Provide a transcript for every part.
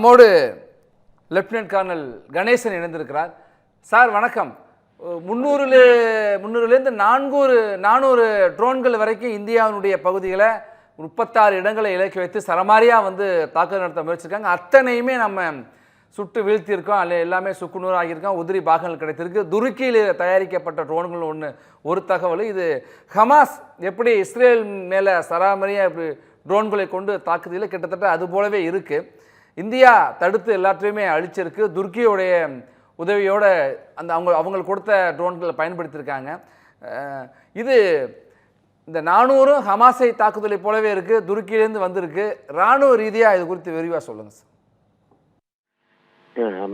நம்மோடு lieutenant colonel Ganesan இணைந்திருக்கிறார். Sir வணக்கம். 300லேருந்து 400 ட்ரோன்கள் வரைக்கும் இந்தியாவினுடைய பகுதிகளை 36 இடங்களை இலக்கி வைத்து சரமாரியாக தாக்குதல் நடத்த முயற்சிருக்காங்க. அத்தனையுமே நம்ம சுட்டு வீழ்த்தியிருக்கோம், அல்ல எல்லாமே சுக்குநூறு ஆகியிருக்கோம், உதிரி பாகங்கள் கிடைத்திருக்கு. துருக்கியில் தயாரிக்கப்பட்ட ட்ரோன்கள் ஒரு தகவல். இது ஹமாஸ் எப்படி இஸ்ரேல் மேலே சராமரியாக இப்படி ட்ரோன்களை கொண்டு தாக்குதலில் கிட்டத்தட்ட அது போலவே இருக்குது. இந்தியா தடுத்து எல்லாத்தையுமே அழிச்சிருக்கு. துருக்கியோடைய உதவியோடு அவங்க கொடுத்த ட்ரோன்களை பயன்படுத்தியிருக்காங்க. இது இந்த 400 ஹமாஸை தாக்குதலை போலவே இருக்குது, துருக்கியிலேருந்து வந்திருக்கு. இராணுவ ரீதியாக இது குறித்து விரிவாக சொல்லுங்கள் சார்.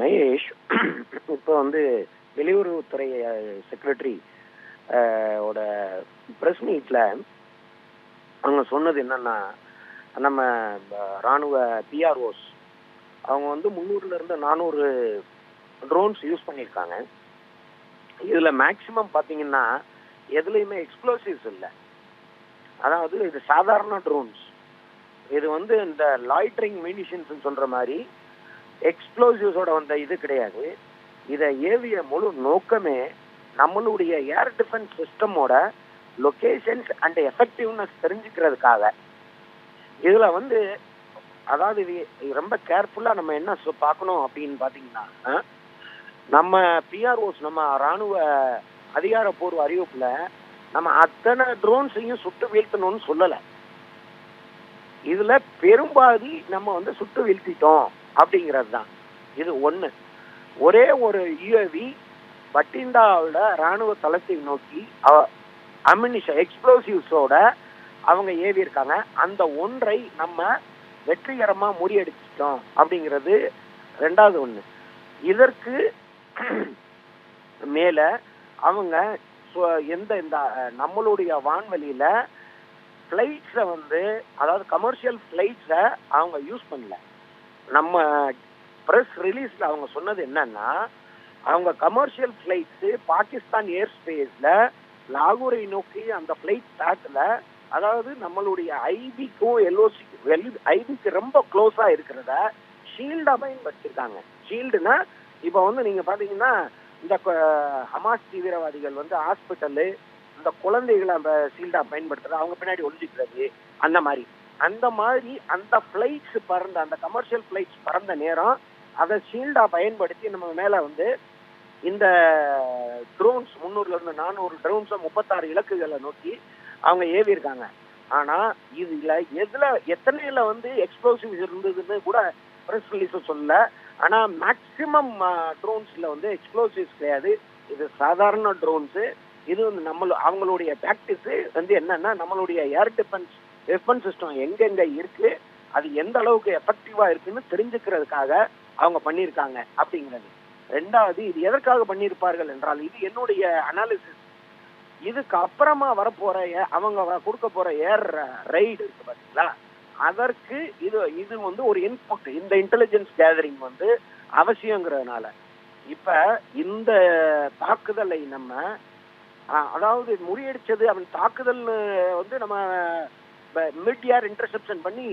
மகேஷ், இப்போ வெளியுறவுத்துறை செக்ரட்டரி ஓட ப்ரெஸ் மீட்டில் அவங்க சொன்னது என்னன்னா, நம்ம இராணுவ பிஆர்ஓஸ் அவங்க 300லேருந்து 400 ட்ரோன்ஸ் யூஸ் பண்ணியிருக்காங்க. இதில் மேக்சிமம் பார்த்தீங்கன்னா எதுலேயுமே எக்ஸ்ப்ளோசிவ்ஸ் இல்லை. அதாவது இது சாதாரண ட்ரோன்ஸ். இது இந்த லாய்டரிங் மியூனிஷன்ஸ் சொல்கிற மாதிரி எக்ஸ்ப்ளோசிவ்ஸோட இது கிடையாது. இதை ஏவிய முழு நோக்கமே நம்மளுடைய ஏர் டிஃபென்ஸ் சிஸ்டமோட லொகேஷன்ஸ் அண்ட் எஃபெக்டிவ்னஸ் தெரிஞ்சுக்கிறதுக்காக. இதில் அதாவது ரொம்ப கேர்ஃபுல்லாக நம்ம என்ன பார்க்கணும் அப்படின்னு பார்த்தீங்கன்னா, நம்ம பிஆர்ஓஸ் நம்ம இராணுவ அதிகாரப்பூர்வ அறிவிப்பில் நம்ம அத்தனை ட்ரோன்ஸையும் சுட்டு வீழ்த்தணும்னு சொல்லலை. இதில் பெரும்பாதி நம்ம சுட்டு வீழ்த்திட்டோம் அப்படிங்கிறது தான். இது ஒன்று. ஒரே ஒரு யுஏவி பட்டிண்டாவோட இராணுவ தளத்தை நோக்கி அம்யூனிஷன் எக்ஸ்ப்ளோசிவ்ஸோட அவங்க ஏவி இருக்காங்க. அந்த ஒன்றை நம்ம வெற்றிகரமாக முறியடிச்சிட்டோம் அப்படிங்கிறது ரெண்டாவது ஒன்று. இதற்கு மேலே அவங்க இந்த நம்மளுடைய வான்வெளியில் ஃப்ளைட்ஸை அதாவது கமர்ஷியல் ஃப்ளைட்ஸை அவங்க யூஸ் பண்ணல. நம்ம ப்ரெஸ் ரிலீஸில் அவங்க சொன்னது என்னன்னா, அவங்க கமர்ஷியல் ஃப்ளைட்ஸு பாகிஸ்தான் ஏர் ஸ்பேஸில் லாகூரை நோக்கி அந்த ஃப்ளைட் பேட்டில், அதாவது நம்மளுடைய ஐபிக்கும் ஐபிக்கு ரொம்ப க்ளோஸாக இருக்கிறத ஷீல்டாக பயன்படுத்தியிருக்காங்க. ஷீல்டுனா இப்போ நீங்கள் பார்த்தீங்கன்னா இந்த ஹமாஸ் தீவிரவாதிகள் ஹாஸ்பிட்டலு, இந்த குழந்தைகளை அந்த ஷீல்டாக பயன்படுத்துறது, அவங்க பின்னாடி ஒழிஞ்சிக்கிறது, அந்த மாதிரி அந்த ஃப்ளைட்ஸ் பறந்த, அந்த கமர்ஷியல் ஃப்ளைட்ஸ் பறந்த நேரம் அதை ஷீல்டாக பயன்படுத்தி நம்ம மேலே இந்த ட்ரோன்ஸ் 300லேருந்து 400 ட்ரோன்ஸை 36 இலக்குகளை நோக்கி அவங்க ஏவி இருக்காங்க. ஆனால் இதில் எத்தனையில் எக்ஸ்ப்ளோசிவ்ஸ் இருந்ததுன்னு கூட ப்ரெஸ் ரிலீஸை சொல்லல. ஆனால் மேக்சிமம் ட்ரோன்ஸில் எக்ஸ்ப்ளோசிவ்ஸ் கிடையாது. இது சாதாரண ட்ரோன்ஸு. இது அவங்களுடைய ப்ராக்டிஸு என்னன்னா, நம்மளுடைய ஏர் டிஃபென்ஸ் வெப்பன் சிஸ்டம் எங்கெங்க இருக்கு, அது எந்த அளவுக்கு எஃபெக்டிவா இருக்குன்னு தெரிஞ்சுக்கிறதுக்காக அவங்க பண்ணியிருக்காங்க அப்படிங்கிறது. ரெண்டாவது, இது எதற்காக பண்ணியிருப்பார்கள் என்றால், இது என்னுடைய அனாலிசிஸ். இதுக்கு அப்புறமா வரப்போற அவங்க கொடுக்க போற ஏர் ரைடு இருக்கு பார்த்தீங்களா, அதற்கு இது ஒரு இன்புட். இந்த இன்டெலிஜென்ஸ் கேதரிங் அவசியங்கிறதுனால இப்ப இந்த தாக்குதலை நம்ம அதாவது முறியடிச்சது. அவன் தாக்குதல் நம்ம மிட் ஏர் இன்டர்செப்ஷன் பண்ணி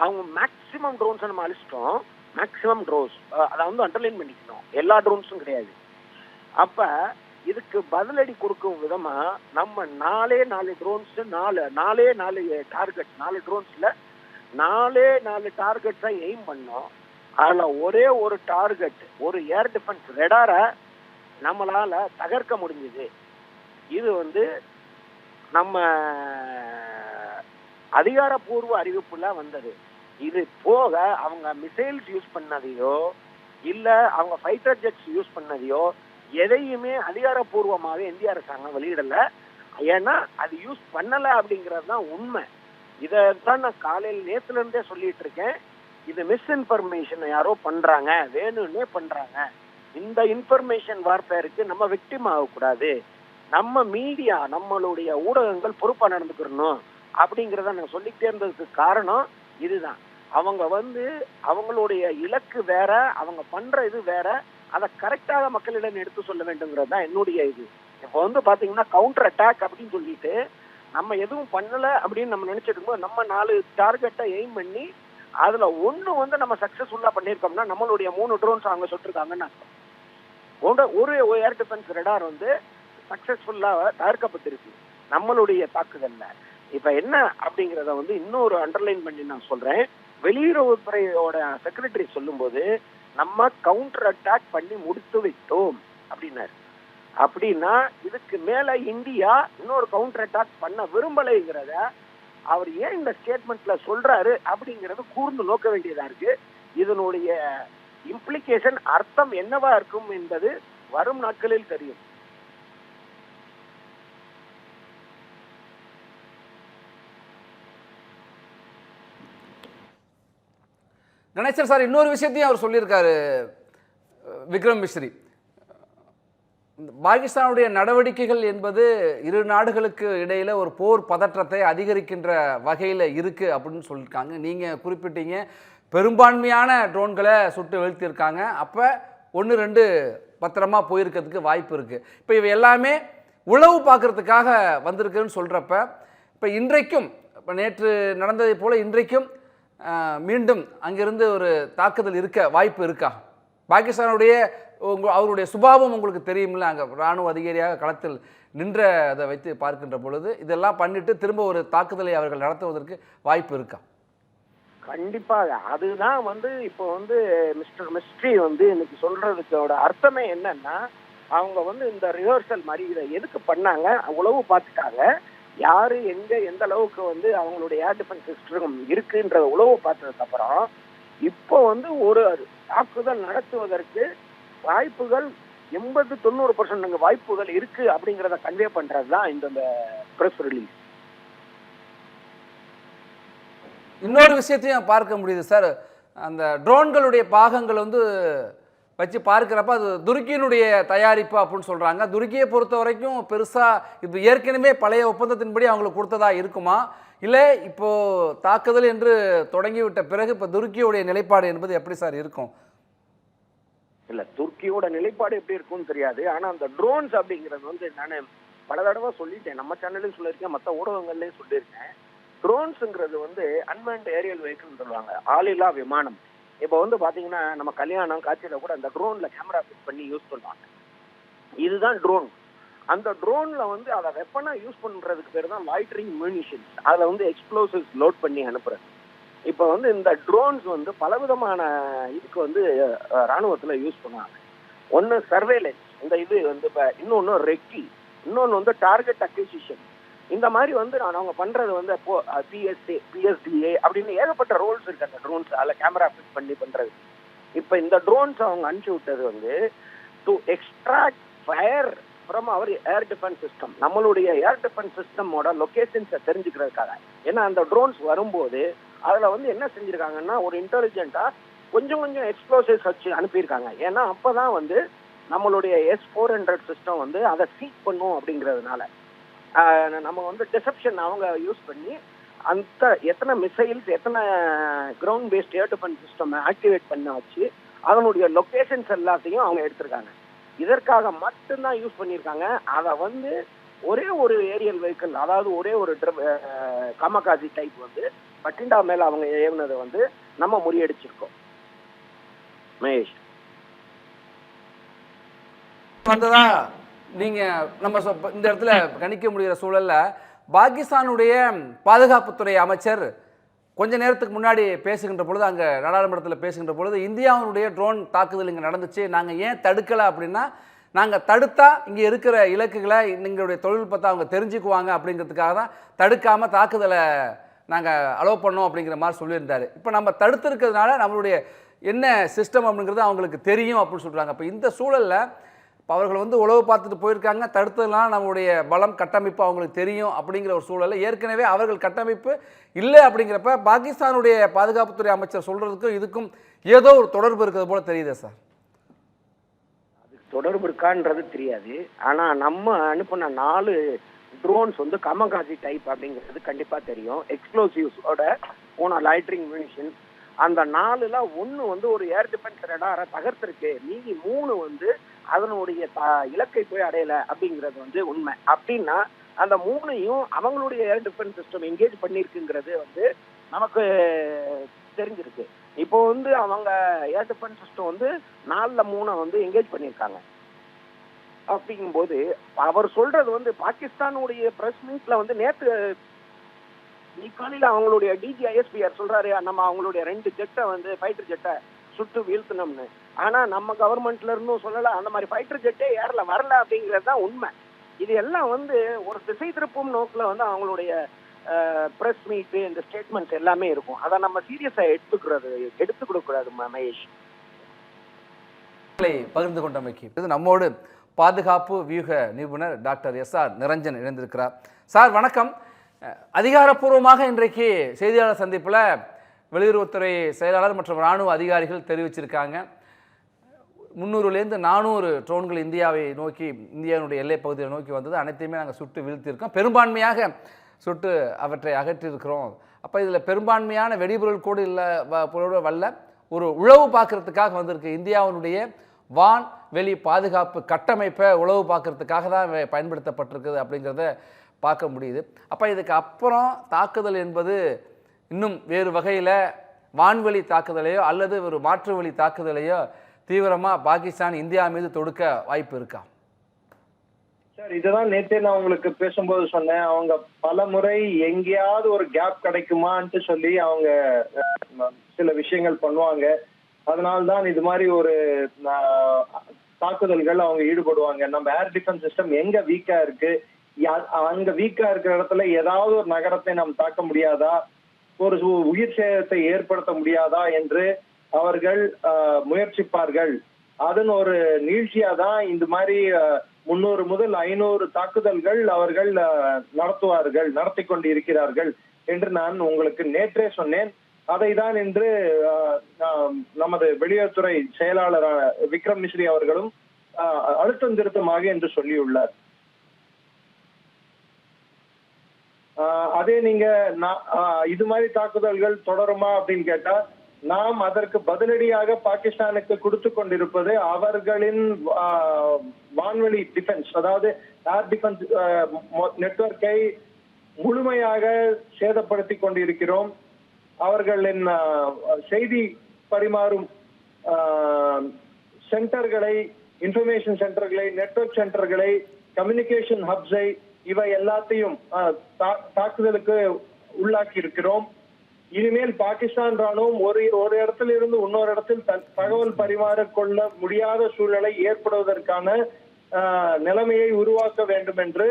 அவங்க மேக்சிமம் ட்ரோன்ஸை நம்ம அழிச்சிட்டோம். மேக்சிமம் ட்ரோன்ஸ் அதை அண்டர்லைன் பண்ணிக்கணும், எல்லா ட்ரோன்ஸும் கிடையாது. அப்ப இதுக்கு பதிலடி கொடுக்கும் விதமா நம்ம 4 ட்ரோன்ஸ் 4 டார்கெட், 4 ட்ரோன்ஸ்ல 4 டார்கெட்ஸை எய்ம் பண்ணோம். அதுல ஒரே ஒரு டார்கெட், ஒரு ஏர் டிஃபென்ஸ் ரெடாரை நம்மளால தகர்க்க முடிஞ்சது. இது நம்ம அதிகாரப்பூர்வ அறிவிப்புல வந்தது. இது போக அவங்க மிசைல்ஸ் யூஸ் பண்ணதையோ இல்ல அவங்க ஃபைட்டர் ஜெட்ஸ் யூஸ் பண்ணதையோ எதையுமே அதிகாரப்பூர்வமாக இந்திய அரசாங்கம் வெளியிடல. ஏன்னா அது யூஸ் பண்ணல அப்படிங்கிறது தான் உண்மை. இதைத்தான் நான் காலையில் நேத்துல இருந்தே சொல்லிட்டு இருக்கேன். இது மிஸ்இன்ஃபர்மேஷன் யாரோ பண்றாங்க, வேணும்னே பண்றாங்க. இந்த இன்ஃபர்மேஷன் வார்பேருக்கு நம்ம விக்டிம் ஆகக்கூடாது. நம்ம மீடியா, நம்மளுடைய ஊடகங்கள் பொறுப்பா நடந்துக்கிறணும் அப்படிங்கிறத நான் சொல்லிக்கிட்டே இருந்ததுக்கு காரணம் இதுதான். அவங்க அவங்களுடைய இலக்கு வேற, அவங்க பண்ற இது வேற. அதை கரெக்டாக மக்களிடம் எடுத்து சொல்ல வேண்டும்ங்கிறது தான் என்னுடைய இது. இப்போ பாத்தீங்கன்னா கவுண்டர் அட்டாக் அப்படின்னு சொல்லிட்டு நம்ம எதுவும் பண்ணல அப்படின்னு நம்ம நினைச்சிட்டு இருக்கோம். நம்ம 4 டார்கெட்டை எய்ம் பண்ணி அதுல ஒண்ணு வந்து நம்ம சக்சஸ்ஃபுல்லா பண்ணியிருக்கோம்னா நம்மளுடைய 3 ட்ரோன்ஸ் அவங்க சுட்டிருக்காங்கன்னு அர்த்தம். ஒரு ஏர் டிஃபென்ஸ் ரடார் வந்து சக்சஸ்ஃபுல்லா தயாரிக்கப்பட்டிருக்கு நம்மளுடைய தாக்குதல்ல. இப்ப என்ன அப்படிங்கிறத வந்து இன்னொரு அண்டர்லைன் பண்ணி நான் சொல்றேன். வெளியுறவுத்துறையோட செக்ரட்டரி சொல்லும்போது நம்ம கவுண்டர் அட்டாக் பண்ணி முடித்து விட்டோம் அப்படின்னாரு. அப்படின்னா இதுக்கு மேல இந்தியா இன்னொரு கவுண்டர் அட்டாக் பண்ண விரும்பலைங்கிறத அவர் ஏன் இந்த ஸ்டேட்மெண்ட்ல சொல்றாரு அப்படிங்கறது கூர்ந்து நோக்க வேண்டியதா இருக்கு. இதனுடைய இம்ப்ளிகேஷன் அர்த்தம் என்னவா இருக்கும் என்பது வரும் நாட்களில் தெரியும். கணேசன் சார் இன்னொரு விஷயத்தையும் அவர் சொல்லியிருக்காரு. விக்ரம் மிஸ்ரி, பாகிஸ்தானுடைய நடவடிக்கைகள் என்பது இரு நாடுகளுக்கு இடையில ஒரு போர் பதற்றத்தை அதிகரிக்கின்ற வகையில் இருக்கு அப்படின்னு சொல்லியிருக்காங்க. நீங்க குறிப்பிட்டீங்க பெரும்பான்மையான ட்ரோன்களை சுட்டு வீழ்த்தியிருக்காங்க. அப்போ 1-2 பத்திரமா போயிருக்கிறதுக்கு வாய்ப்பு இருக்கு. இப்போ இவை எல்லாமே உளவு பார்க்கறதுக்காக வந்திருக்குன்னு சொல்றப்ப இப்போ இன்றைக்கும் இப்போ நேற்று நடந்ததை போல இன்றைக்கும் மீண்டும் அங்கிருந்து ஒரு தாக்குதல் இருக்க வாய்ப்பு இருக்கா? பாகிஸ்தானுடைய அவருடைய சுபாவம் உங்களுக்கு தெரியும்ல, அங்கே இராணுவ அதிகாரியாக களத்தில் நின்ற அதை வைத்து பார்க்கின்ற பொழுது இதெல்லாம் பண்ணிட்டு திரும்ப ஒரு தாக்குதலை அவர்கள் நடத்துவதற்கு வாய்ப்பு இருக்கா? கண்டிப்பாக. அதுதான் வந்து இப்போ வந்து மிஸ்டர் மிஸ்ட்ரி வந்து இன்னைக்கு சொல்றதுக்கோட அர்த்தமே என்னன்னா, அவங்க வந்து இந்த ரிஹர்சல் மாதிரி இதை எதுக்கு பண்ணாங்க, உளவு பார்த்துட்டாங்க. யாரு எங்க எந்த அளவுக்கு வந்து அவங்களுடைய ஏர் டிஃபென்ஸ் சிஸ்டம் இருக்குன்ற உளவு பார்த்ததுக்கு அப்புறம் இப்போ வந்து ஒரு தாக்குதல் நடத்துவதற்கு வாய்ப்புகள் 80-90% வாய்ப்புகள் இருக்கு அப்படிங்கிறத கன்வே பண்றதுதான் இந்த பிரஸ் ரிலீஸ். இன்னொரு விஷயத்தையும் பார்க்க முடியுது சார். அந்த ட்ரோன்களுடைய பாகங்கள் வந்து வச்சு பார்க்குறப்ப அது துருக்கியினுடைய தயாரிப்பு அப்படின்னு சொல்கிறாங்க. துருக்கியை பொறுத்த வரைக்கும் பெருசாக இது ஏற்கனவே பழைய ஒப்பந்தத்தின்படி அவங்களுக்கு கொடுத்ததா இருக்குமா, இல்லை இப்போது தாக்குதல் என்று தொடங்கிவிட்ட பிறகு இப்போ துருக்கியுடைய நிலைப்பாடு என்பது எப்படி சார் இருக்கும்? இல்லை, துருக்கியோட நிலைப்பாடு எப்படி இருக்கும்னு தெரியாது. ஆனால் அந்த ட்ரோன்ஸ் அப்படிங்கிறது வந்து நான் பல தடவை சொல்லிட்டேன், நம்ம சேனல்லையும் சொல்லியிருக்கேன், மற்ற ஊடகங்கள்லையும் சொல்லியிருக்கேன். ட்ரோன்ஸுங்கிறது வந்து அன்மேன்ட் ஏரியல் வெஹிக்கிள்னு சொல்லுவாங்க, ஆளில்லா விமானம். இப்போ வந்து பார்த்தீங்கன்னா நம்ம கல்யாணம் காட்சியில் கூட அந்த ட்ரோனில் கேமரா ஃபிட் பண்ணி யூஸ் பண்ணுவாங்க. இதுதான் ட்ரோன். அந்த ட்ரோனில் வந்து அதை வெப்பனாக யூஸ் பண்ணுறதுக்கு பேர் தான் லாய்டரிங் மியூனிஷன்ஸ். அதில் வந்து எக்ஸ்ப்ளோசிவ்ஸ் லோட் பண்ணி அனுப்புறது. இப்போ வந்து இந்த ட்ரோன்ஸ் வந்து பலவிதமான இதுக்கு வந்து இராணுவத்தில் யூஸ் பண்ணுவாங்க. ஒன்று சர்வேலன்ஸ், இந்த இது வந்து இப்போ இன்னொன்று ரெக்கி, இன்னொன்று வந்து டார்கெட் அக்விசிஷன். இந்த மாதிரி வந்து அவங்க பண்றது வந்து பிஎஸ்ஏ பிஎஸ்டிஏ அப்படின்னு ஏகப்பட்ட ரோல்ஸ் இருக்கு அந்த ட்ரோன்ஸ். அதில் கேமரா ஃபிட் பண்ணி பண்றது. இப்போ இந்த ட்ரோன்ஸ் அவங்க அனுப்பிச்சு விட்டது வந்து to extract fire from our air defence system. நம்மளுடைய ஏர் டிஃபென்ஸ் சிஸ்டமோட லொகேஷன்ஸை தெரிஞ்சுக்கிறதுக்காக. ஏன்னா அந்த ட்ரோன்ஸ் வரும்போது அதில் வந்து என்ன செஞ்சுருக்காங்கன்னா ஒரு இன்டெலிஜென்ட்டாக கொஞ்சம் எக்ஸ்ப்ளோசிவ்ஸ் வச்சு அனுப்பியிருக்காங்க. ஏன்னா அப்போ தான் வந்து நம்மளுடைய S-400 சிஸ்டம் வந்து அதை சீக் பண்ணும் அப்படிங்கிறதுனால நம்ம வந்து டிசெப்ஷன் அவங்க யூஸ் பண்ணி அந்த எத்தனை மிசைல்ஸ் எத்தனை ground based air defence system activate பண்ண வச்சு அதனுடைய லொக்கேஷன்ஸ் எல்லாத்தையும் அவங்க எடுத்திருக்காங்க. இதற்காக மட்டும்தான் யூஸ் பண்ணியிருக்காங்க. அதை வந்து ஒரே ஒரு ஏரியல் வெஹிக்கிள், அதாவது ஒரே ஒரு காமகாசி டைப் வந்து பட்டிண்டா மேல அவங்க ஏவுனதை வந்து நம்ம முறியடிச்சிருக்கோம். மகேஷ் வந்ததா நீங்கள் நம்ம இந்த இடத்துல கணிக்க முடிகிற சூழலில் பாகிஸ்தானுடைய பாதுகாப்புத்துறை அமைச்சர் கொஞ்ச நேரத்துக்கு முன்னாடி பேசுகின்ற பொழுது, அங்கே நாடாளுமன்றத்தில் பேசுகின்ற பொழுது, இந்தியாவினுடைய ட்ரோன் தாக்குதல் இங்கே நடந்துச்சு, நாங்கள் ஏன் தடுக்கலை அப்படின்னா, நாங்கள் தடுத்தா இங்கே இருக்கிற இலக்குகளை எங்களுடைய தொழில்நுட்பத்தை அவங்க தெரிஞ்சுக்குவாங்க அப்படிங்கிறதுக்காக தான் தடுக்காமல் தாக்குதலை நாங்கள் அலோவ் பண்ணோம் அப்படிங்கிற மாதிரி சொல்லியிருந்தார். இப்போ நம்ம தடுத்துருக்கிறதுனால நம்மளுடைய என்ன சிஸ்டம் அப்படிங்கிறது அவங்களுக்கு தெரியும் அப்படின்னு சொல்கிறாங்க. இப்போ இந்த சூழலில் இப்போ அவர்கள் வந்து உளவு பார்த்துட்டு போயிருக்காங்க, தடுத்ததுலாம் நம்மளுடைய பலம் கட்டமைப்பு அவங்களுக்கு தெரியும் அப்படிங்கிற ஒரு சூழலில் ஏற்கனவே அவர்கள் கட்டமைப்பு இல்லை அப்படிங்கிறப்ப பாகிஸ்தானுடைய பாதுகாப்புத்துறை அமைச்சர் சொல்கிறதுக்கும் இதுக்கும் ஏதோ ஒரு தொடர்பு இருக்கிறது போல தெரியுதே சார். அதுக்கு தொடர்பு இருக்கான்றது தெரியாது. ஆனால் நம்ம அனுப்பின 4 ட்ரோன்ஸ் வந்து காமகாசி டைப் அப்படிங்கிறது கண்டிப்பாக தெரியும். எக்ஸ்ப்ளோசிவ்ஸோட போன லாய்டரிங் மியூனிஷன். அந்த 4ல் 1 வந்து ஒரு ஏர் டிஃபென்ஸ் ரடாரை தகர்த்திருக்கு, மீதி 3 வந்து அதனுடைய இலக்கை போய் அடையலை அப்படிங்கிறது வந்து உண்மை. அப்படின்னா அந்த 3ஐயும் அவங்களுடைய ஏர் டிஃபென்ஸ் சிஸ்டம் என்கேஜ் பண்ணியிருக்குங்கிறது வந்து நமக்கு தெரிஞ்சிருக்கு. இப்போ வந்து அவங்க ஏர் டிஃபென்ஸ் சிஸ்டம் வந்து 4ல் 3 வந்து என்கேஜ் பண்ணியிருக்காங்க. அப்படிங்கும்போது அவர் சொல்றது வந்து பாகிஸ்தானுடைய பிரஸ் மீட்ல வந்து நேத்து காலையில அவங்களுடைய டிஜிஐஎஸ்பிஆர் சொல்றாரு, நம்ம அவங்களுடைய 2 ஜெட்டை வந்து ஃபைட்டர் ஜெட்டை சுட்டு வீழ்த்தணும்னு. ஆனா நம்ம கவர்மெண்ட்ல இருந்தும் சொல்லல, அந்த மாதிரி ஃபைட்டர் ஜெட்டே ஏர்ல வரல அப்படிங்கிறது தான் உண்மை. இது எல்லாம் வந்து ஒரு திசை திருப்பும் நோக்கில் வந்து அவங்களுடைய பிரஸ் மீட்டு இந்த ஸ்டேட்மெண்ட்ஸ் எல்லாமே இருக்கும். அதை நம்ம சீரியஸா எடுத்துக்கூடாது மகேஷ். பகிர்ந்து கொண்டமைக்கு நம்மோடு பாதுகாப்பு வியூக நிபுணர் டாக்டர் SR நிரஞ்சன் இணைந்திருக்கிறார். சார் வணக்கம். அதிகாரப்பூர்வமாக இன்றைக்கு செய்தியாளர் சந்திப்பில் வெளியுறவுத்துறை செயலாளர் மற்றும் இராணுவ அதிகாரிகள் தெரிவிச்சிருக்காங்க, 300லேருந்து 400 ட்ரோன்கள் இந்தியாவை நோக்கி, இந்தியாவுடைய எல்லை பகுதியை நோக்கி வந்தது. அனைத்தையுமே நாங்கள் சுட்டு வீழ்த்தியிருக்கோம், பெரும்பான்மையாக சுட்டு அவற்றை அகற்றியிருக்கிறோம். அப்போ இதில் பெரும்பான்மையான வெடிபொருள் கூட இல்லை, வரல, ஒரு உளவு பார்க்கறதுக்காக வந்திருக்கு. இந்தியாவினுடைய வான் வெளி பாதுகாப்பு கட்டமைப்பை உளவு பார்க்கறதுக்காக தான் பயன்படுத்தப்பட்டிருக்குது அப்படிங்கிறத பார்க்க முடியுது. அப்போ இதுக்கு அப்புறம் தாக்குதல் என்பது இன்னும் வேறு வகையில் வான்வெளி தாக்குதலையோ அல்லது ஒரு மாற்று வழி தாக்குதலையோ தீவிரமாக பாகிஸ்தான் இந்தியா மீது தொடுக்க வாய்ப்பு இருக்கா? சார், இதுதான் நேற்றே நான் உங்களுக்கு பேசும்போது சொன்னேன். அவங்க பல முறை எங்கேயாவது ஒரு கேப் கிடைக்குமான்ட்டு சொல்லி அவங்க சில விஷயங்கள் பண்ணுவாங்க. அதனால்தான் இது மாதிரி ஒரு தாக்குதல்கள் அவங்க ஈடுபடுவாங்க. நம்ம ஏர் டிஃபென்ஸ் சிஸ்டம் எங்க வீக்கா இருக்கு, அங்க வீக்கா இருக்கிற இடத்துல ஏதாவது ஒரு நகரத்தை நாம் தாக்க முடியாதா, ஒரு உயிர் சேதத்தை ஏற்படுத்த முடியாதா என்று அவர்கள் முயற்சிப்பார்கள். அதன் ஒரு நீட்சியா தான் இந்த மாதிரி 300 முதல் 500 தாக்குதல்கள் அவர்கள் நடத்தி கொண்டு இருக்கிறார்கள் என்று நான் உங்களுக்கு நேற்றே சொன்னேன். அதை தான் இன்று நமது வெளியுறவுத்துறை செயலாளர் விக்ரம் மிஸ்ரி அவர்களும் அழுத்தம் திருத்தமாக என்று சொல்லியுள்ளார். அதே நீங்க இது மாதிரி தாக்குதல்கள் தொடருமா அப்படின்னு கேட்டா, நாம் அதற்கு பதிலடியாக பாகிஸ்தானுக்கு கொடுத்து கொண்டிருப்பது அவர்களின் வான்வெளி டிஃபென்ஸ், அதாவது ஏர் டிஃபென்ஸ் நெட்வொர்க்கை முழுமையாக சேதப்படுத்தி கொண்டிருக்கிறோம். அவர்களின் செய்தி பரிமாறும் சென்டர்களை, இன்ஃபர்மேஷன் சென்டர்களை, நெட்வொர்க் சென்டர்களை, கம்யூனிகேஷன் ஹப்ஸை, இவை எல்லாத்தையும் தாக்குதலுக்கு உள்ளாக்கி இருக்கிறோம். இனிமேல் பாகிஸ்தான் ராணுவம் ஒரு இடத்துல இருந்து இன்னொரு இடத்தில் தகவல் பரிமாறிக்கொள்ள முடியாத சூழ்நிலை ஏற்படுவதற்கான நிலைமையை உருவாக்க வேண்டும் என்று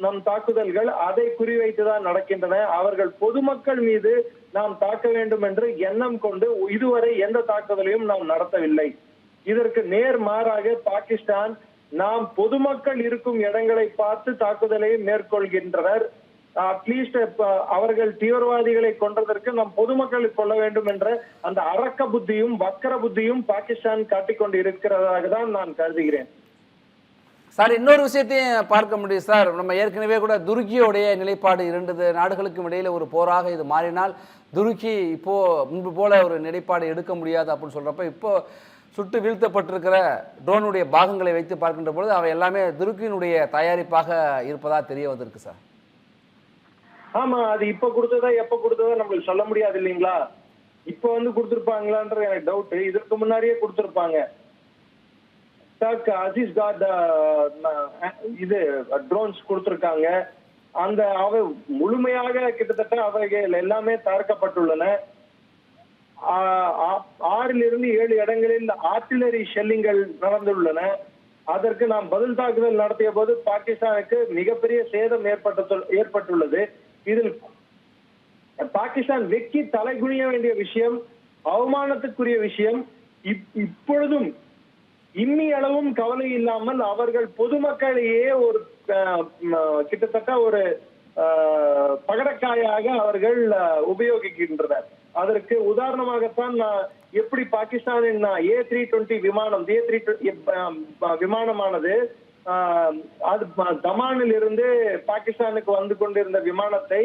நம் தாக்குதல்கள் அதை குறிவைத்துதான் நடக்கின்றன. அவர்கள் பொதுமக்கள் மீது நாம் தாக்க வேண்டும் என்று எண்ணம் கொண்டு இதுவரை எந்த தாக்குதலையும் நாம் நடத்தவில்லை. இதற்கு நேர்மாறாக பாகிஸ்தான் நாம் பொதுமக்கள் இருக்கும் இடங்களை பார்த்து தாக்குதலை மேற்கொள்கின்றனர். அட்லீஸ்ட் அவர்கள் தீவிரவாதிகளை கொன்றதற்கு நாம் பொதுமக்களை கொள்ள வேண்டும் என்ற அந்த அரக்க புத்தியும் வக்கர புத்தியும் பாகிஸ்தான் காட்டிக்கொண்டு இருக்கிறதாக தான் நான் கருதுகிறேன். சார், இன்னொரு விஷயத்தையும் பார்க்க முடியும் சார். நம்ம ஏற்கனவே கூட துருக்கியோடைய நிலைப்பாடு 2 நாடுகளுக்கும் இடையில ஒரு போராக இது மாறினால் துருக்கி இப்போ முன்பு போல ஒரு நிலைப்பாடு எடுக்க முடியாது அப்படின்னு சொல்றப்ப, இப்போ சுட்டு வீழ்த்தப்பட்டிருக்கிற ட்ரோனுடைய பாகங்களை வைத்து பார்க்கின்ற பொழுது அவை எல்லாமே துருக்கியினுடைய தயாரிப்பாக இருப்பதா தெரிய வந்திருக்கு சார். ஆமா, அது இப்ப கொடுத்ததா எப்ப கொடுத்ததா நம்மளுக்கு சொல்ல முடியாது இல்லைங்களா? இப்ப வந்து கொடுத்திருப்பாங்களான்ற எனக்கு டவுட். இதற்கு முன்னாடியே கொடுத்திருப்பாங்க. அசீஸ் காட் இது ட்ரோன்ஸ் கொடுத்திருக்காங்க. அவை முழுமையாக கிட்டத்தட்ட அவைகள் எல்லாமே தகர்க்கப்பட்டுள்ளன. 6லிருந்து 7 இடங்களில் ஆர்டிலரி ஷெல்லிங்கள் நடந்துள்ளன. அதற்கு நாம் பதில் தாக்குதல் நடத்திய போது பாகிஸ்தானுக்கு மிகப்பெரிய சேதம் ஏற்பட்டுள்ளது. இதில் பாகிஸ்தான் வெக்கி தலைகுனிய வேண்டிய விஷயம், அவமானத்துக்குரிய விஷயம். இப்பொழுதும் இம்மி அளவும் கவலை இல்லாமல் அவர்கள் பொதுமக்களையே ஒரு கிட்டத்தட்ட ஒரு பகடக்காயாக அவர்கள் உபயோகிக்கின்றனர். அதற்கு உதாரணமாகத்தான் எப்படி பாகிஸ்தானின் A320 விமானம், விமானமானது அது தமானில் இருந்து பாகிஸ்தானுக்கு வந்து கொண்டிருந்த விமானத்தை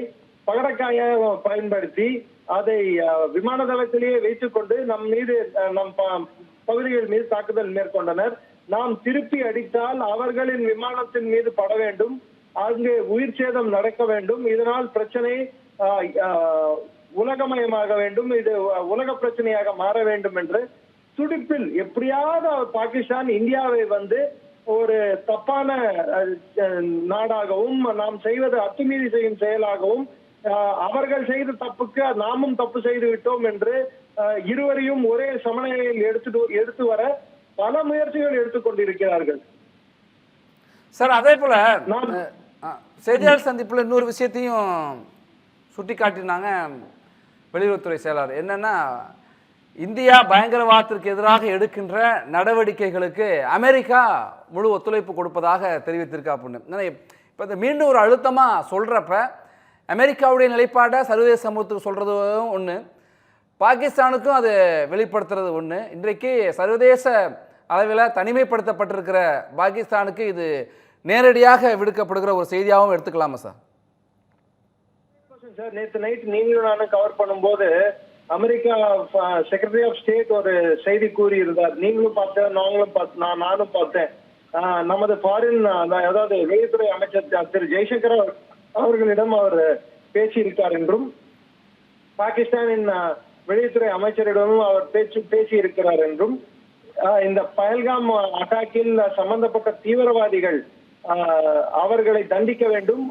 பகடக்காயாக பயன்படுத்தி அதை விமான தளத்திலேயே வைத்துக் கொண்டு நம் பகுதிகள் மீது தாக்குதல் மேற்கொண்டனர். நாம் திருப்பி அடித்தால் அவர்களின் விமானத்தின் மீது பட வேண்டும், அங்கு உயிர் சேதம் நடக்க வேண்டும். இதனால் பிரச்சனை உலகமயமாக வேண்டும், இது உலக பிரச்சனையாக மாற வேண்டும் என்று துடிப்பில் எப்படியாவது பாகிஸ்தான் இந்தியாவை வந்து ஒரு தப்பான நாடாகவும், நாம் செய்வது அத்துமீறி செய்யும் செயலாகவும், அவர்கள் செய்த தப்புக்கு நாமும் தப்பு செய்து விட்டோம் என்று இருவரையும் ஒரே சமநிலையில் எடுத்து வர பல முயற்சிகள் எடுத்துக்கொண்டிருக்கிறார்கள். சார், அதே போல செய்தியாளர் சந்திப்புல இன்னொரு விஷயத்தையும் சுட்டி காட்டினாங்க வெளியுறவுத்துறை செயலாளர். என்னன்னா, இந்தியா பயங்கரவாதத்திற்கு எதிராக எடுக்கின்ற நடவடிக்கைகளுக்கு அமெரிக்கா முழு ஒத்துழைப்பு கொடுப்பதாக தெரிவித்திருக்கா அப்படின்னு. இப்போ இந்த மீண்டும் ஒரு அழுத்தமாக சொல்கிறப்ப அமெரிக்காவுடைய நிலைப்பாடை சர்வதேச சமூகத்துக்கு சொல்கிறதும் ஒன்று, பாகிஸ்தானுக்கும் அது வெளிப்படுத்துறது ஒன்று. இன்றைக்கு சர்வதேச அளவில் தனிமைப்படுத்தப்பட்டிருக்கிற பாகிஸ்தானுக்கு இது நேரடியாக விடுக்கப்படுகிற ஒரு செய்தியாகவும் எடுத்துக்கலாமா சார்? சார், நேற்று நைட் நீங்களும் நானும் கவர் பண்ணும்போது அமெரிக்கா செக்ரட்டரி ஆஃப் ஸ்டேட் ஒரு செய்தி கூறி இருந்தார். நீங்களும் பார்த்தேன், நானும் பார்த்தேன். நமது ஃபாரின், அதாவது வெளியுறவுத்துறை அமைச்சர் திரு ஜெய்சங்கர் அவர்களிடம் அவர் பேசியிருக்கார் என்றும், பாகிஸ்தானின் வெளியுறவுத்துறை அமைச்சரிடமும் அவர் பேசி இருக்கிறார் என்றும், இந்த பஹல்காம் அட்டாக்கில் சம்பந்தப்பட்ட தீவிரவாதிகள் அவர்களை தண்டிக்க வேண்டும்,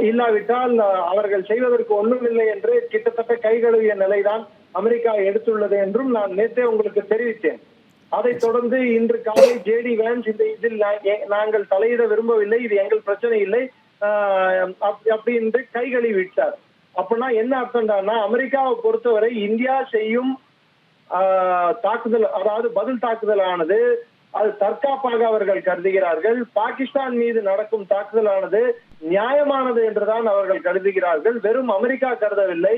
இல்லாவிட்டால் அவர்கள் செய்வதற்கு ஒன்றுமில்லை என்று கிட்டத்தட்ட கைகழுவிய நிலைதான் அமெரிக்கா எடுத்துள்ளது என்றும் நான் நேற்றே உங்களுக்கு தெரிவித்தேன். அதைத் தொடர்ந்து இன்று காலை ஜேடி வேன்ஸ் இதில் நாங்கள் தலையிட விரும்பவில்லை, இது எங்கள் பிரச்சனை இல்லை அப்படி என்று கைகழுவி விட்டார். அப்படின்னா என்ன அர்த்தம்டான்னா, அமெரிக்காவை பொறுத்தவரை இந்தியா செய்யும் தாக்குதல், அதாவது பதில் தாக்குதலானது அது தற்காப்பாக அவர்கள் கருதுகிறார்கள். பாகிஸ்தான் மீது நடக்கும் தாக்குதலானது நியாயமானது என்றுதான் அவர்கள் கருதுகிறார்கள். வெறும் அமெரிக்கா கருதவில்லை,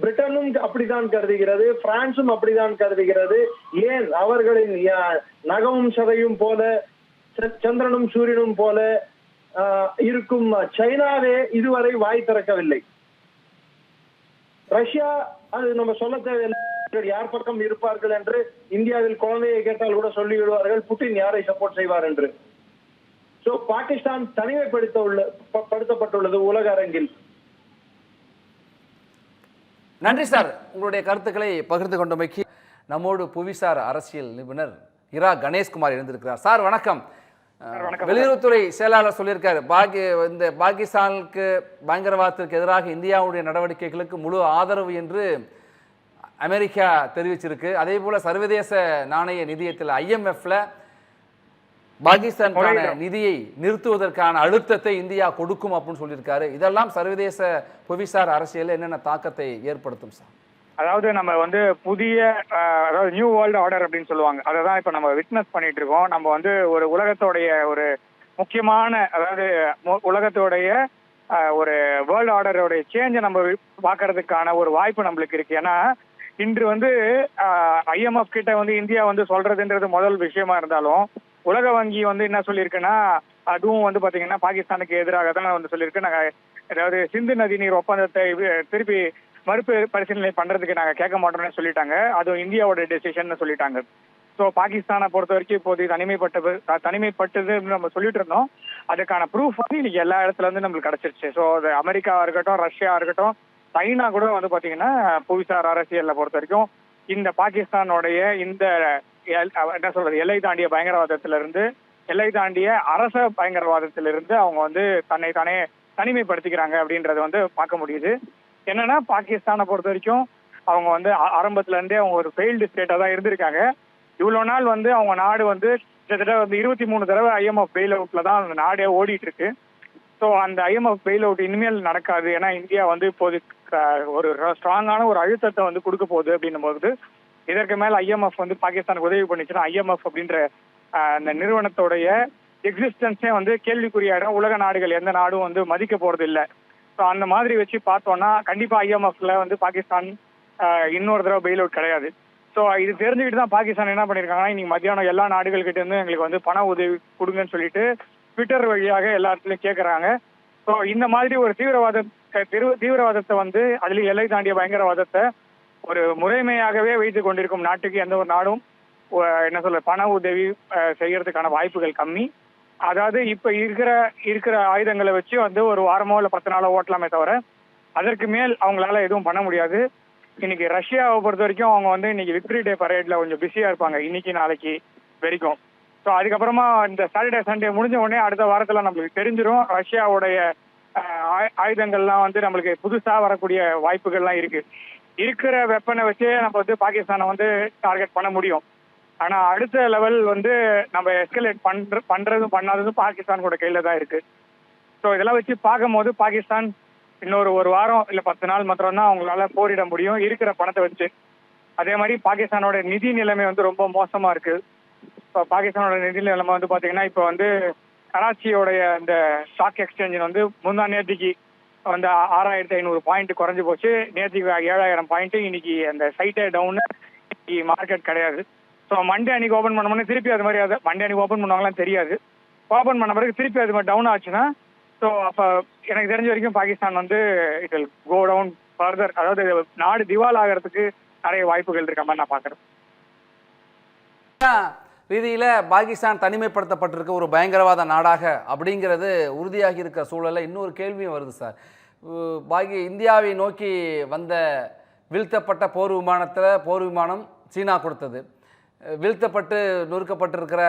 பிரிட்டனும் அப்படித்தான் கருதுகிறது, பிரான்சும் அப்படித்தான் கருதுகிறது. ஏன் அவர்களின் நகமும் சதையும் போல, சந்திரனும் சூரியனும் போல இருக்கும் சைனாவே இதுவரை வாய் திறக்கவில்லை. ரஷ்யா, அது நம்ம சொல்ல தேவையில்லை யார் பக்கம் இருப்பார்கள் என்று. இந்தியாவில் குழந்தையை கேட்டால் கூட சொல்லி விடுவார்கள் புட்டின் யாரை சப்போர்ட் செய்வார் என்று. சோ பாகிஸ்தான் தனிமைப்படுத்தப்பட்டுள்ளது உலக அரங்கில். நன்றி சார், உங்களுடைய கருத்துக்களை பகிர்ந்து கொண்டமைக்கு. நம்மோடு புவிசார் அரசியல் நிபுணர் இரா கணேஷ்குமார் எழுந்திருக்கிறார். சார் வணக்கம். வெளியுறவுத்துறை செயலாளர் சொல்லியிருக்காரு, இந்த பாகிஸ்தானுக்கு பயங்கரவாதத்திற்கு எதிராக இந்தியாவுடைய நடவடிக்கைகளுக்கு முழு ஆதரவு என்று அமெரிக்கா தெரிவிச்சிருக்கு. அதே போல சர்வதேச நாணய நிதியத்தில் IMFல பாகிஸ்தானுக்கான நிதியை நிறுத்துவதற்கான அழுத்தத்தை இந்தியா கொடுக்கும் அப்படின்னு சொல்லியிருக்காரு. இதெல்லாம் சர்வதேச புவிசார் அரசியல் என்னென்ன தாக்கத்தை ஏற்படுத்தும் சார்? அதாவது நம்ம வந்து புதிய, அதாவது நியூ வேர்ல்டு ஆர்டர் அப்படின்னு சொல்லுவாங்க, அதை தான் இப்போ நம்ம விட்னஸ் பண்ணிட்டு இருக்கோம். நம்ம வந்து ஒரு உலகத்தோடைய ஒரு முக்கியமான, அதாவது உலகத்தோடைய ஒரு வேர்ல்டு ஆர்டரோடைய சேஞ்சை நம்ம பார்க்கறதுக்கான ஒரு வாய்ப்பு நம்மளுக்கு இருக்கு. ஏன்னா இன்று வந்து IMF கிட்ட வந்து இந்தியா வந்து சொல்றதுன்றது முதல் விஷயமா இருந்தாலும், உலக வங்கி வந்து என்ன சொல்லியிருக்குன்னா, அதுவும் வந்து பாத்தீங்கன்னா பாகிஸ்தானுக்கு எதிராக தான் வந்து சொல்லியிருக்கு. நாங்க அதாவது சிந்து நதி நீர் ஒப்பந்தத்தை திருப்பி மறுப்பு பரிசீலனை பண்றதுக்கு நாங்க கேட்க மாட்டோம்னு சொல்லிட்டாங்க. அதுவும் இந்தியாவோட டெசிஷன் சொல்லிட்டாங்க. ஸோ பாகிஸ்தானை பொறுத்த வரைக்கும் இப்போது தனிமைப்பட்டது நம்ம சொல்லிட்டு இருந்தோம். அதுக்கான ப்ரூஃப் வந்து இன்னைக்கு எல்லா இடத்துல இருந்து நம்மளுக்கு கிடைச்சிருச்சு. ஸோ அது அமெரிக்காவா இருக்கட்டும், ரஷ்யா இருக்கட்டும், சைனா கூட வந்து பாத்தீங்கன்னா புவிசார் அரசியலை பொறுத்த வரைக்கும் இந்த பாகிஸ்தானுடைய இந்த என்ன சொல்றது, எல்லை தாண்டிய பயங்கரவாதத்திலிருந்து, எல்லை தாண்டிய அரச பயங்கரவாதத்திலிருந்து அவங்க வந்து தன்னை தானே தனிமைப்படுத்திக்கிறாங்க அப்படின்றத வந்து பார்க்க முடியுது. என்னன்னா பாகிஸ்தானை பொறுத்த வரைக்கும் அவங்க வந்து ஆரம்பத்துல இருந்தே அவங்க ஒரு ஃபெயில்டு ஸ்டேட்டா தான் இருந்திருக்காங்க. இவ்வளவு நாள் வந்து அவங்க நாடு வந்து கிட்டத்தட்ட வந்து 23 தடவை IMF பெயில் அவுட்ல தான் அந்த நாடே ஓடிட்டு இருக்கு. ஸோ அந்த IMF பெயில் அவுட் இனிமேல் நடக்காது. ஏன்னா இந்தியா வந்து இப்போது ஒரு ஸ்ட்ராங்கான ஒரு அழுத்தத்தை வந்து கொடுக்க போகுது அப்படின்னும் போது, இதற்கு மேல IMF வந்து பாகிஸ்தானுக்கு உதவி பண்ணிச்சுன்னா IMF அப்படின்ற அந்த நிறுவனத்தோடைய எக்ஸிஸ்டன்ஸே வந்து கேள்விக்குறியாயிடும். உலக நாடுகள் எந்த நாடும் வந்து மதிக்க போறது இல்லை. ஸோ அந்த மாதிரி வச்சு பார்த்தோம்னா கண்டிப்பா IMFல வந்து பாகிஸ்தான் இன்னொரு தடவை பெயில் அவுட் கிடையாது. ஸோ இது தெரிஞ்சுக்கிட்டு தான் பாகிஸ்தான் என்ன பண்ணியிருக்காங்கன்னா, இன்னைக்கு மத்தியானம் எல்லா நாடுகள்கிட்ட இருந்து எங்களுக்கு வந்து பண உதவி கொடுங்கன்னு சொல்லிட்டு ட்விட்டர் வழியாக எல்லா இடத்துலையும் கேட்கறாங்க. ஸோ இந்த மாதிரி ஒரு தீவிரவாதத்தை வந்து அதுலேயும் எல்லை தாண்டிய பயங்கரவாதத்தை ஒரு முறைமையாகவே வைத்துக் கொண்டிருக்கும் நாட்டுக்கு எந்த ஒரு நாடும் என்ன சொல்ல பண உதவி செய்யறதுக்கான வாய்ப்புகள் கம்மி. அதாவது இப்ப இருக்கிற ஆயுதங்களை வச்சு வந்து ஒரு வாரமோ இல்ல 10 நாளோ ஓட்டலாமே தவிர அதற்கு மேல் அவங்களால எதுவும் பண்ண முடியாது. இன்னைக்கு ரஷ்யாவை பொறுத்த வரைக்கும் அவங்க வந்து இன்னைக்கு விக்டரி டே பரேட்ல கொஞ்சம் பிஸியா இருப்பாங்க இன்னைக்கு நாளைக்கு வரைக்கும். ஸோ அதுக்கப்புறமா இந்த சாட்டர்டே சண்டே முடிஞ்ச உடனே அடுத்த வாரத்துல நம்மளுக்கு தெரிஞ்சிடும் ரஷ்யாவுடைய ஆயுதங்கள்லாம் வந்து நம்மளுக்கு புதுசா வரக்கூடிய வாய்ப்புகள்லாம் இருக்கு. இருக்கிற வெப்பனை வச்சு நம்ம வந்து பாகிஸ்தானை வந்து டார்கெட் பண்ண முடியும். ஆனா அடுத்த லெவல் வந்து நம்ம எஸ்கலேட் பண்றதும் பண்ணாததும் பாகிஸ்தான் கூட கையில தான் இருக்கு. ஸோ இதெல்லாம் வச்சு பார்க்கும்போது பாகிஸ்தான் இன்னொரு ஒரு வாரம் இல்ல 10 நாள் மாத்திரம் தான் அவங்களால போரிட முடியும் இருக்கிற பணத்தை வச்சு. அதே மாதிரி பாகிஸ்தானோட நிதி நிலைமை வந்து ரொம்ப மோசமா இருக்கு. இப்போ பாகிஸ்தானோட நிதி நிலைமை வந்து பாத்தீங்கன்னா இப்போ வந்து கராச்சியோடைய இந்த ஸ்டாக் எக்ஸ்சேஞ்ச் வந்து முந்தா நேற்றுக்கு வந்து 6500 பாயிண்ட் குறைஞ்சு போச்சு. நேற்றுக்கு 7000 பாயிண்ட். இன்னைக்கு அந்த சைட்டே டவுன், இன்னைக்கு மார்க்கெட் கிடையாது. ஸோ மண்டே அன்னைக்கு ஓப்பன் பண்ணோம்னா திருப்பி அது மாதிரி மண்டே அன்னைக்கு ஓப்பன் பண்ணுவாங்களாம் தெரியாது. ஓப்பன் பண்ண பிறகு திருப்பி அது மாதிரி டவுன் ஆச்சுன்னா ஸோ அப்போ எனக்கு தெரிஞ்ச வரைக்கும் பாகிஸ்தான் வந்து it will go down further. அதாவது நாடு திவால் ஆகிறதுக்கு நிறைய வாய்ப்புகள் இருக்க மாதிரி நான் பார்க்குறேன். ரீதியில் பாகிஸ்தான் தனிமைப்படுத்தப்பட்டிருக்க ஒரு பயங்கரவாத நாடாக அப்படிங்கிறது உறுதியாகி இருக்கிற சூழலில் இன்னொரு கேள்வியும் வருது சார். இந்தியாவை நோக்கி வந்த வீழ்த்தப்பட்ட போர் விமானம் சீனா கொடுத்தது, வீழ்த்தப்பட்டு நொறுக்கப்பட்டிருக்கிற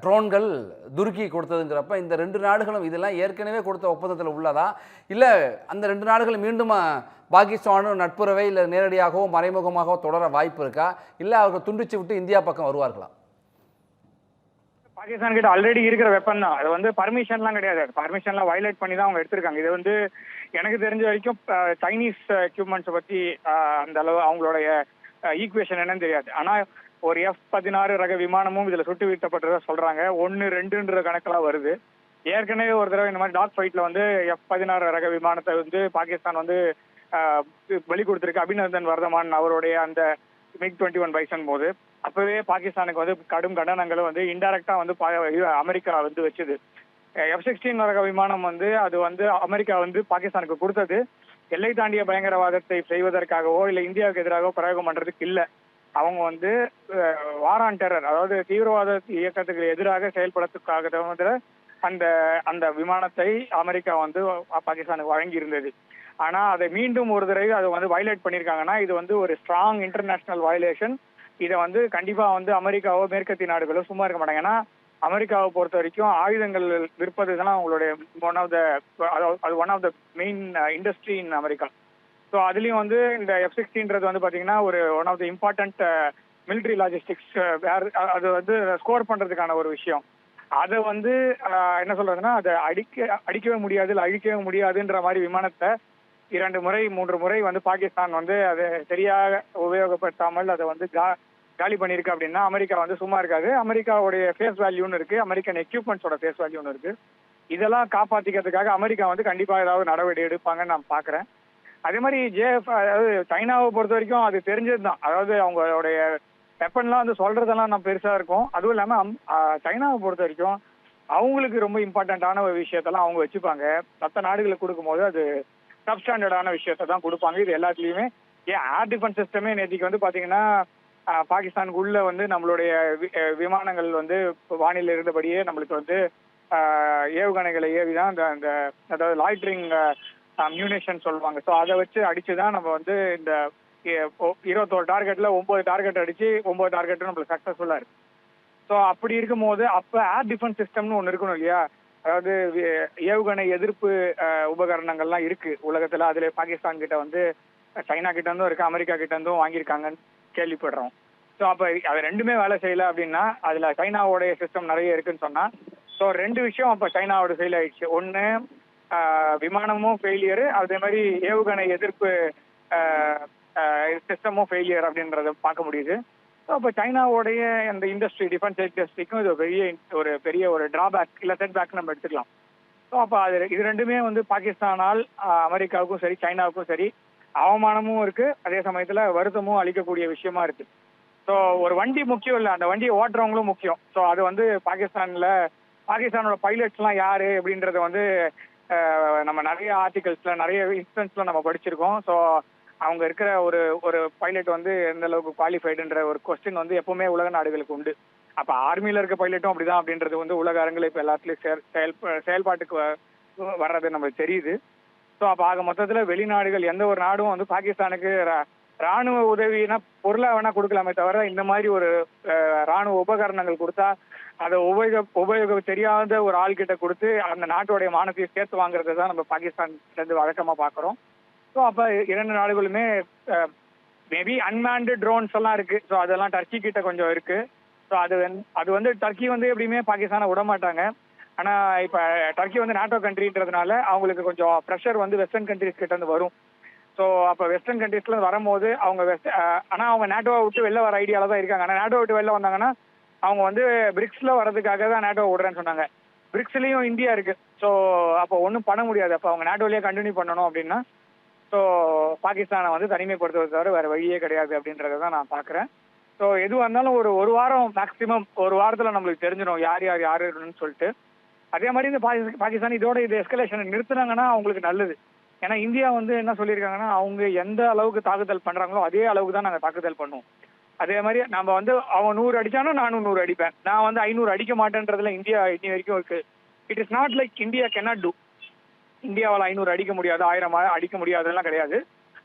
ட்ரோன்கள் துருக்கி கொடுத்ததுங்கிறப்ப இந்த 2 நாடுகளும் இதெல்லாம் ஏற்கனவே கொடுத்த ஒப்பந்தத்தில் உள்ளதா, இல்லை அந்த 2 நாடுகளும் மீண்டும் பாகிஸ்தானும் நட்புறவை இல்லை நேரடியாகவோ மறைமுகமாகவோ தொடர வாய்ப்பு இருக்கா, இல்லை அவர்கள் துண்டிச்சு விட்டு இந்தியா பக்கம் வருவார்களா? பாகிஸ்தான் கிட்ட ஆல்ரெடி இருக்கிற வெப்பன் தான். அது வந்து பர்மிஷன்லாம் கிடையாது. பர்மிஷன்லாம் வயலேட் பண்ணி தான் அவங்க எடுத்திருக்காங்க. இது வந்து எனக்கு தெரிஞ்ச வரைக்கும் சைனீஸ் எக்யூப்மெண்ட்ஸை பற்றி அந்த அளவு அவங்களுடைய ஈக்குவேஷன் என்னன்னு தெரியாது. ஆனால் ஒரு F-16 ரக விமானமும் இதில் சுட்டு வீழ்த்தப்பட்டதா சொல்றாங்க. 1, 2ன்ற கணக்கெல்லாம் வருது. ஏற்கனவே ஒரு தடவை இந்த மாதிரி டாக் ஃபைட்ல வந்து F-16 ரக விமானத்தை வந்து பாகிஸ்தான் வந்து பலி கொடுத்திருக்கு. அபிநந்தன் வர்தமான் அவருடைய அந்த MiG-21 பைசன் போது அப்பவே பாகிஸ்தானுக்கு வந்து கடும் கண்டனங்களும் வந்து இன்டைரக்டா வந்து அமெரிக்கா வந்து வச்சுது. F-16 ரக விமானம் வந்து அது வந்து அமெரிக்கா வந்து பாகிஸ்தானுக்கு கொடுத்தது எல்லை தாண்டிய பயங்கரவாதத்தை செய்வதற்காகவோ இல்லை இந்தியாவுக்கு எதிராகவோ பிரயோகம் பண்றதுக்கு இல்லை. அவங்க வந்து வார் ஆன் டெரர், அதாவது தீவிரவாத இயக்கத்துக்கு எதிராக செயல்படுறதுக்காக அந்த அந்த விமானத்தை அமெரிக்கா வந்து பாகிஸ்தானுக்கு வழங்கி இருந்தது. ஆனா அதை மீண்டும் ஒரு தடவை அதை வந்து வயலேட் பண்ணியிருக்காங்கன்னா இது வந்து ஒரு ஸ்ட்ராங் இன்டர்நேஷனல் வயலேஷன். இதை வந்து கண்டிப்பா வந்து அமெரிக்காவோ மேற்கத்திய நாடுகளோ சும்மா இருக்க மாட்டாங்க. ஏன்னா அமெரிக்காவை பொறுத்த வரைக்கும் ஆயுதங்கள் விற்பது தான் அவங்களுடைய one of the main industry in America. So அதுலேயும் வந்து இந்த F-16 வந்து பார்த்தீங்கன்னா ஒரு one of the important military logistics அது வந்து ஸ்கோர் பண்ணுறதுக்கான ஒரு விஷயம். அதை வந்து என்ன சொல்றதுன்னா அதை அடிக்கவே முடியாது, இல்லை அழிக்கவே முடியாதுன்ற மாதிரி விமானத்தை 2 முறை 3 முறை வந்து பாகிஸ்தான் வந்து அதை சரியாக உபயோகப்படுத்தாமல் அதை வந்து காலி பண்ணியிருக்கு. அப்படின்னா அமெரிக்கா வந்து சும்மா இருக்காது. அமெரிக்காவுடைய ஃபேஸ் வேல்யூன்னு இருக்கு, அமெரிக்கன் எக்யூப்மெண்ட்ஸோட ஃபேஸ் வேல்யூன்னு இருக்கு. இதெல்லாம் காப்பாற்றிக்கிறதுக்காக அமெரிக்கா வந்து கண்டிப்பாக ஏதாவது நடவடிக்கை எடுப்பாங்கன்னு நான் பார்க்குறேன். அதே மாதிரி அதாவது சைனாவை பொறுத்த வரைக்கும் அது தெரிஞ்சது தான். அதாவது அவங்களுடைய வெப்பன்லாம் வந்து சொல்றதெல்லாம் நான் பெருசா இருக்கும். அதுவும் இல்லாமல் சைனாவை பொறுத்த வரைக்கும் அவங்களுக்கு ரொம்ப இம்பார்ட்டண்ட்டான ஒரு விஷயத்தெல்லாம் அவங்க வச்சுப்பாங்க. மற்ற நாடுகளுக்கு கொடுக்கும்போது அது சப்ஸ்டாண்டர்டான விஷயத்த தான் கொடுப்பாங்க. இது எல்லாத்துலேயுமே ஏர் டிஃபென்ஸ் சிஸ்டமே நேற்றுக்கு வந்து பார்த்தீங்கன்னா பாகிஸ்தானுக்கு உள்ள வந்து நம்மளுடைய விமானங்கள் வந்து வானிலை இருந்தபடியே நம்மளுக்கு வந்து ஏவுகணைகளை ஏவிதான் அந்த அதாவது லாய்ட்ரிங் மியூனேஷன் சொல்லுவாங்க. ஸோ அதை வச்சு அடிச்சு தான் நம்ம வந்து இந்த 21 டார்கெட்டில் 9 டார்கெட் அடிச்சு 9 டார்கெட்டும் நம்மளுக்கு சக்ஸஸ்ஃபுல்லாக இருக்கு. ஸோ அப்படி இருக்கும்போது அப்போ ஏர் டிஃபென்ஸ் சிஸ்டம்னு ஒன்று இருக்கணும் இல்லையா? அதாவது ஏவுகணை எதிர்ப்பு உபகரணங்கள்லாம் இருக்கு உலகத்தில். அதில் பாகிஸ்தான் கிட்ட வந்து சைனா கிட்ட இருந்தும் இருக்கு, அமெரிக்கா கிட்ட இருந்தும் வாங்கியிருக்காங்கன்னு கேள்விப்படுறோம். ஸோ அப்போ அது ரெண்டுமே வேலை செய்யலை அப்படின்னா அதில் சைனாவோடைய சிஸ்டம் நிறைய இருக்குன்னு சொன்னால் ஸோ 2 விஷயம் அப்போ சைனாவோட ஃபெயில் ஆயிடுச்சு. ஒன்று விமானமும் ஃபெயிலியரு, அதே மாதிரி ஏவுகணை எதிர்ப்பு சிஸ்டமும் ஃபெயிலியர் அப்படின்றத பார்க்க முடியுது. ஸோ அப்போ சைனாவோடைய அந்த இண்டஸ்ட்ரி டிஃபென்ஸ் இண்டஸ்ட்ரிக்கும் இது பெரிய ஒரு டிராபேக் இல்லை செட்பேக் நம்ம எடுத்துக்கலாம். ஸோ அப்போ இது ரெண்டுமே வந்து பாகிஸ்தானால் அமெரிக்காவுக்கும் சரி சைனாவுக்கும் சரி அவமானமும் இருக்கு, அதே சமயத்தில் வருத்தமும் அளிக்கக்கூடிய விஷயமா இருக்கு. ஸோ ஒரு வண்டி முக்கியம் இல்லை, அந்த வண்டியை ஓட்டுறவங்களும் முக்கியம். ஸோ அது வந்து பாகிஸ்தானோட பைலட்ஸ்லாம் யாரு அப்படின்றத வந்து நம்ம நிறைய ஆர்டிகல்ஸ்ல நிறைய இன்ஸ்டன்ஸ்ல நம்ம படிச்சிருக்கோம். ஸோ அவங்க இருக்கிற ஒரு பைலட் வந்து எந்த அளவுக்கு குவாலிஃபைடுன்ற ஒரு கொஸ்டின் வந்து எப்பவுமே உலக நாடுகளுக்கு உண்டு. அப்ப ஆர்மியில இருக்க பைலட்டும் அப்படிதான் அப்படின்றது வந்து உலக அரங்கில் இப்ப எல்லாத்துலயும் செயல்பாட்டுக்கு வர்றது நம்மளுக்கு தெரியுது. ஸோ அப்போ ஆக மொத்தத்தில் வெளிநாடுகள் எந்த ஒரு நாடும் வந்து பாகிஸ்தானுக்கு ராணுவ உதவினா பொருளா வேணா கொடுக்கலாமே தவிர இந்த மாதிரி ஒரு ராணுவ உபகரணங்கள் கொடுத்தா அதை உபயோக தெரியாத ஒரு ஆள்கிட்ட கொடுத்து அந்த நாட்டோடைய மானத்தையும் சேர்த்து வாங்குறது தான் நம்ம பாகிஸ்தான் வழக்கமாக பார்க்குறோம். ஸோ அப்போ 2 நாடுகளுமே மேபி அன்மேன்டு ட்ரோன்ஸ் எல்லாம் இருக்கு. ஸோ அதெல்லாம் டர்க்கி கிட்ட கொஞ்சம் இருக்கு. ஸோ அது வந்து டர்க்கி வந்து எப்படியுமே பாகிஸ்தானை விட மாட்டாங்க. ஆனால் இப்போ டர்க்கி வந்து நாட்டோ கண்ட்ரின்றதுனால அவங்களுக்கு கொஞ்சம் ப்ரெஷர் வந்து வெஸ்டர்ன் கண்ட்ரிஸ் கிட்ட இருந்து வரும். ஸோ அப்போ வெஸ்டர்ன் கண்ட்ரீஸ்ல வரும்போது அவங்க ஆனால் அவங்க நேட்டோவை விட்டு வெளில வர ஐடியாவில் தான் இருக்காங்க. ஆனால் நேட்டோ விட்டு வெளில வந்தாங்கன்னா அவங்க வந்து பிரிக்ஸ்ல வர்றதுக்காக தான் நேட்டோ விடுறேன்னு சொன்னாங்க. பிரிக்ஸ்லயும் இந்தியா இருக்கு. ஸோ அப்போ ஒன்றும் பண்ண முடியாது. அப்போ அவங்க நேட்டோலயே கண்டினியூ பண்ணணும் அப்படின்னா ஸோ பாகிஸ்தானை வந்து தனிமைப்படுத்துவதை தவிர வேற வழியே கிடையாது அப்படின்றத தான் நான் பார்க்குறேன். ஸோ எதுவாக இருந்தாலும் ஒரு வாரம் மேக்ஸிமம் ஒரு வாரத்தில் நம்மளுக்கு தெரிஞ்சிடும் யாருன்னு சொல்லிட்டு. அதே மாதிரி இந்த பாகிஸ்தான் இதோட இது எஸ்கலேஷனை நிறுத்துனாங்கன்னா அவங்களுக்கு நல்லது. ஏன்னா இந்தியா வந்து என்ன சொல்லியிருக்காங்கன்னா அவங்க எந்த அளவுக்கு தாக்குதல் பண்றாங்களோ அதே அளவுக்கு தான் நாங்கள் தாக்குதல் பண்ணுவோம். அதே மாதிரி நம்ம வந்து அவன் 100 அடிச்சானா நானும் 100 அடிப்பேன். நான் வந்து 500 அடிக்க மாட்டேன்றதுல இந்தியா இன்னி வரைக்கும் இருக்கு. It is not like India cannot do. இந்தியாவால் 500 அடிக்க முடியாது, 1000 அடிக்க முடியாதுலாம் கிடையாது.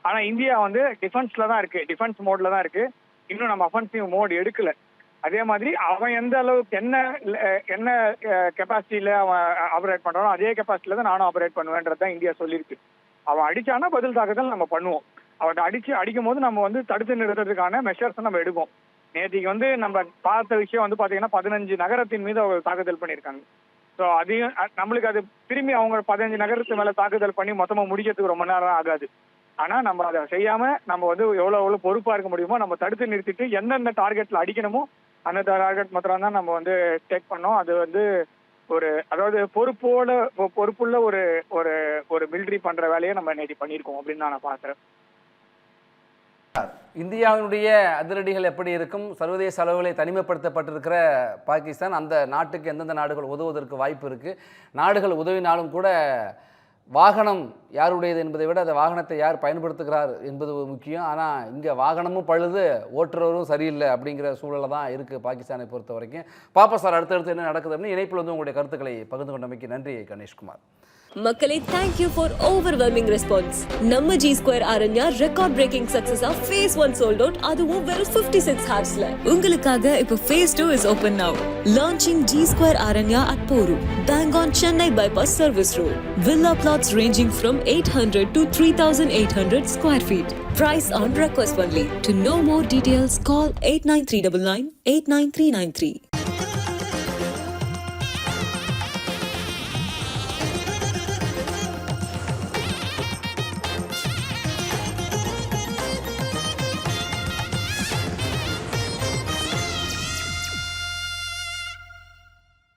ஆனா இந்தியா வந்து டிஃபென்ஸ்ல தான் இருக்கு, டிஃபென்ஸ் மோட்ல தான் இருக்கு. இன்னும் நம்ம அஃபென்சிவ் மோட் எடுக்கல. அதே மாதிரி அவன் எந்த அளவுக்கு என்ன கெப்பாசிட்டியில அவன் ஆபரேட் பண்றானோ அதே கெப்பாசிட்டியில தான் நானும் ஆபரேட் பண்ணுவேன்றதான் இந்தியா சொல்லியிருக்கு. அவன் அடிச்சானா பதில் தாக்குதல் நம்ம பண்ணுவோம். அவன் அடிக்கும் போது நம்ம வந்து தடுத்து நிறுத்துறதுக்கான மெஷர்ஸ் நம்ம எடுப்போம். நேற்றுக்கு வந்து நம்ம பார்த்த விஷயம் வந்து பாத்தீங்கன்னா 15 நகரத்தின் மீது அவங்க தாக்குதல் பண்ணியிருக்காங்க. ஸோ அதையும் நம்மளுக்கு அது திரும்பி அவங்க 15 நகரத்து மேல தாக்குதல் பண்ணி மொத்தமா முடிக்கிறதுக்கு ரொம்ப நேரம் ஆகாது. ஆனா நம்ம அதை செய்யாம நம்ம வந்து எவ்வளவு பொறுப்பா இருக்க முடியுமோ நம்ம தடுத்து நிறுத்திட்டு எந்தெந்த டார்கெட்ல அடிக்கணுமோ அந்த டார்கெட் மாத்திரம் தான் நம்ம வந்து டேக் பண்ணோம். அது வந்து அதாவது பொறுப்புள்ள ஒரு மிலிட்ரி பண்ற வேலையை நம்ம நேற்று பண்ணியிருக்கோம் அப்படின்னு நான் பாக்குறேன். இந்தியாவினுடைய அதிரடிகள் எப்படி இருக்கும்? சர்வதேச அளவுகளை தனிமைப்படுத்தப்பட்டிருக்கிற பாகிஸ்தான் அந்த நாட்டுக்கு எந்தெந்த நாடுகள் உதவுவதற்கு வாய்ப்பு இருக்குது? நாடுகள் உதவினாலும் கூட வாகனம் யாருடையது என்பதை விட அந்த வாகனத்தை யார் பயன்படுத்துகிறார் என்பது முக்கியம். ஆனால் இங்கே வாகனமும் பழுது, ஓட்டுறவரும் சரியில்லை அப்படிங்கிற சூழலில் தான் இருக்குது பாகிஸ்தானை பொறுத்த வரைக்கும். பாப்பா சார், அடுத்தடுத்து என்ன நடக்குது அப்படின்னு இணைப்பில் வந்து உங்களுடைய கருத்துக்களை பகிர்ந்து கொண்டமைக்கு நன்றி கணேஷ்குமார். மக்களே, thank you for overwhelming response. நம்ம G Square Aranya record breaking success of phase 1 sold out. அதுவும் வெறும் 56 hoursல. உங்களுக்காக இப்போ phase 2 is open now. Launching G Square Aranya at Poru, bang on Chennai bypass service road. Villa plots ranging from 800 to 3800 square feet. Price on request only. To know more details, call 89399 89393.